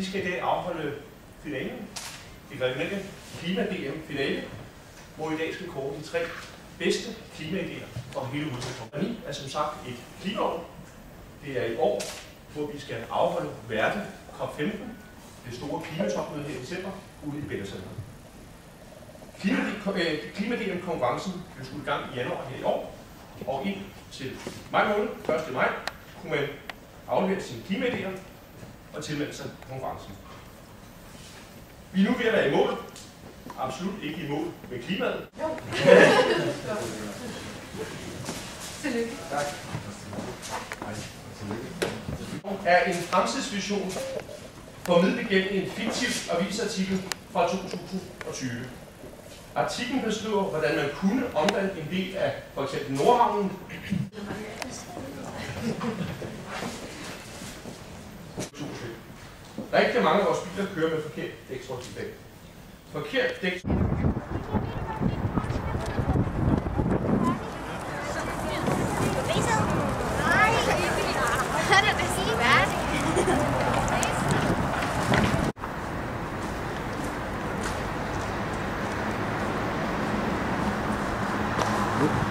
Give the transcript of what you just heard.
Vi skal i dag afholde finalen, det regionale klima-DM-finale, hvor i dag skal kåre de 3 bedste klimaidéer fra hele hovedstaden. Er som sagt et klimaår. Det er et år, hvor vi skal afholde Værte COP15, det store klimatopmøde her i december, ude i Bellacenteret. Klima-DM-konkurrencen blev skudt i gang i januar her i år, og ind til maj måned, 1. maj, kunne man aflevere sine klimaidéer og tilmelde sig konkurrencen. Vi er nu ved at være i mål. Absolut ikke i mål med klimaet. Tillykke. Tak. Er en fremtidsvision formidlet gennem en fiktiv avisartikel fra 2020. Artiklen beskriver, hvordan man kunne omdanne en del af f.eks. Nordhavnen rigtig mange af vores biler kører med forkert dæksmål tilbage. Forkert dæksmål. Nope.